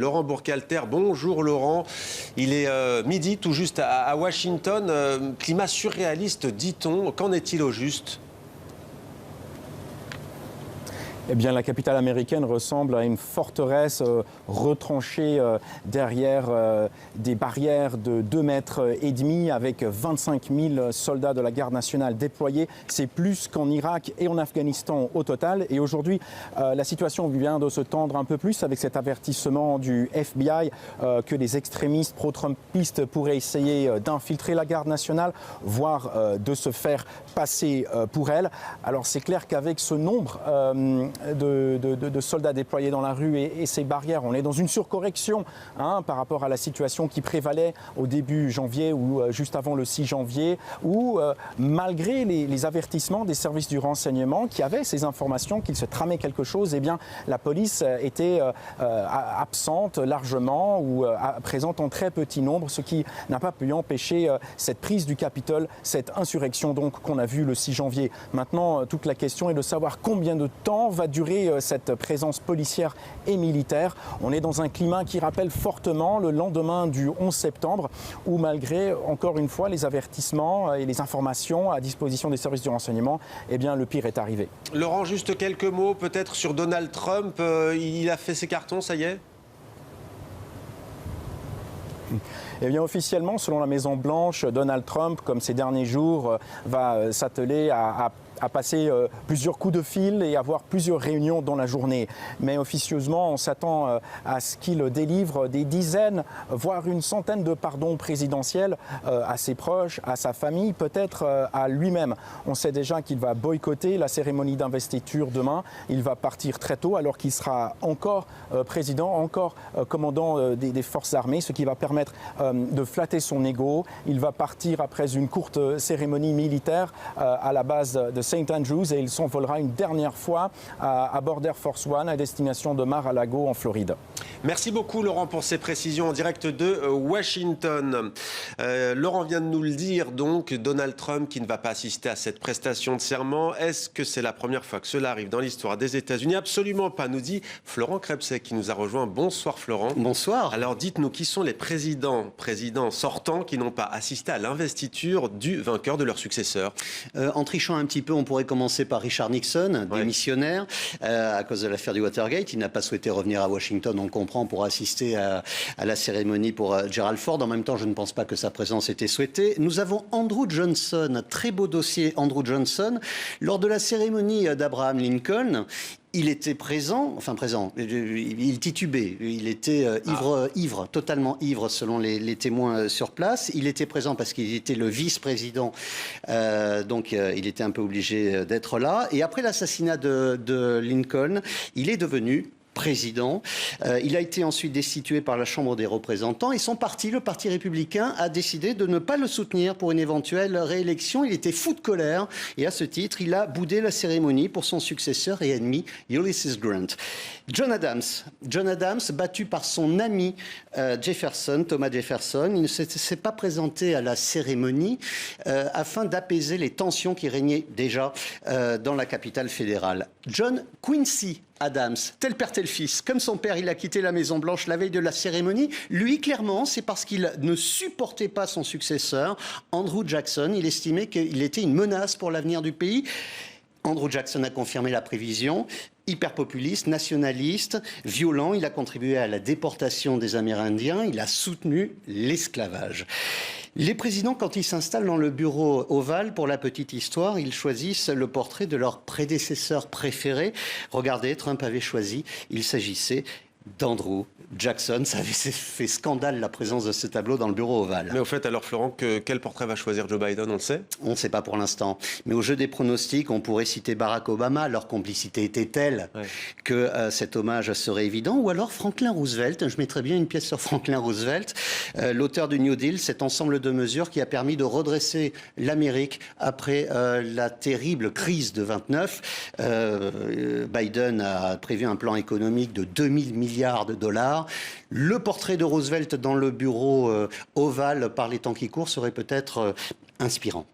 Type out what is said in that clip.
Laurent Bourcalter, bonjour Laurent. Il est midi tout juste à Washington. Climat surréaliste, dit-on. Qu'en est-il au juste ? Eh bien, la capitale américaine ressemble à une forteresse retranchée derrière des barrières de 2,5 mètres avec 25 000 soldats de la garde nationale déployés. C'est plus qu'en Irak et en Afghanistan au total. Et aujourd'hui, la situation vient de se tendre un peu plus avec cet avertissement du FBI que les extrémistes pro-trumpistes pourraient essayer d'infiltrer la garde nationale, voire de se faire passer pour elle. Alors c'est clair qu'avec ce nombre de soldats déployés dans la rue et ces barrières, on est dans une surcorrection par rapport à la situation qui prévalait au début janvier ou juste avant le 6 janvier, où malgré les avertissements des services du renseignement qui avaient ces informations qu'il se tramait quelque chose, eh bien la police était absente largement ou présente en très petit nombre, ce qui n'a pas pu empêcher cette prise du Capitole, cette insurrection donc qu'on a vue le 6 janvier. Maintenant, toute la question est de savoir combien de temps va durer cette présence policière et militaire. On est dans un climat qui rappelle fortement le lendemain du 11 septembre, où malgré, encore une fois, les avertissements et les informations à disposition des services du renseignement, eh bien, le pire est arrivé. Laurent, juste quelques mots peut-être sur Donald Trump. Il a fait ses cartons, ça y est ? Eh bien, officiellement, selon la Maison-Blanche, Donald Trump, comme ces derniers jours, va s'atteler à passer plusieurs coups de fil et avoir plusieurs réunions dans la journée. Mais officieusement, on s'attend à ce qu'il délivre des dizaines, voire une centaine de pardons présidentiels à ses proches, à sa famille, peut-être à lui-même. On sait déjà qu'il va boycotter la cérémonie d'investiture demain. Il va partir très tôt alors qu'il sera encore président, encore commandant des forces armées, ce qui va permettre de flatter son ego. Il va partir après une courte cérémonie militaire à la base de St. Andrews et il s'envolera une dernière fois à bord d'Air Force One à destination de Mar-a-Lago en Floride. Merci beaucoup Laurent pour ces précisions en direct de Washington. Laurent vient de nous le dire donc, Donald Trump qui ne va pas assister à cette prestation de serment. Est-ce que c'est la première fois que cela arrive dans l'histoire des États-Unis ? Absolument pas, nous dit Florent Krebsek qui nous a rejoint. Bonsoir Florent. Bonsoir. Alors dites-nous, qui sont les présidents sortants qui n'ont pas assisté à l'investiture du vainqueur de leur successeur ? En trichant un petit peu, on pourrait commencer par Richard Nixon, démissionnaire, à cause de l'affaire du Watergate. Il n'a pas souhaité revenir à Washington, on comprend, pour assister à la cérémonie pour Gerald Ford. En même temps, je ne pense pas que sa présence était souhaitée. Nous avons Andrew Johnson, très beau dossier Andrew Johnson. Lors de la cérémonie d'Abraham Lincoln, il était présent, il titubait, il était ivre, totalement ivre selon les témoins sur place. Il était présent parce qu'il était le vice-président, donc il était un peu obligé d'être là. Et après l'assassinat de Lincoln, il est devenu président. Il a été ensuite destitué par la Chambre des représentants et son parti, le Parti républicain, a décidé de ne pas le soutenir pour une éventuelle réélection. Il était fou de colère et à ce titre, il a boudé la cérémonie pour son successeur et ennemi, Ulysses Grant. John Adams, battu par son ami Thomas Jefferson, il ne s'est pas présenté à la cérémonie afin d'apaiser les tensions qui régnaient déjà dans la capitale fédérale. John Quincy Adams, tel père, tel fils. Comme son père, il a quitté la Maison-Blanche la veille de la cérémonie. Lui, clairement, c'est parce qu'il ne supportait pas son successeur, Andrew Jackson. Il estimait qu'il était une menace pour l'avenir du pays. Andrew Jackson a confirmé la prévision. Hyper populiste, nationaliste, violent, il a contribué à la déportation des Amérindiens, il a soutenu l'esclavage. Les présidents, quand ils s'installent dans le bureau ovale, pour la petite histoire, ils choisissent le portrait de leur prédécesseur préféré. Regardez, Trump avait choisi, il s'agissait d'Andrew Jackson. Ça avait fait scandale la présence de ce tableau dans le bureau ovale. Mais au fait, alors Florent, quel portrait va choisir Joe Biden, on le sait ? On ne sait pas pour l'instant. Mais au jeu des pronostics, on pourrait citer Barack Obama. Leur complicité était telle que cet hommage serait évident. Ou alors Franklin Roosevelt. Je mettrais bien une pièce sur Franklin Roosevelt, l'auteur du New Deal, cet ensemble de mesures qui a permis de redresser l'Amérique après la terrible crise de 29. Biden a prévu un plan économique de 2000 milliards de dollars. Le portrait de Roosevelt dans le bureau ovale par les temps qui courent serait peut-être inspirant.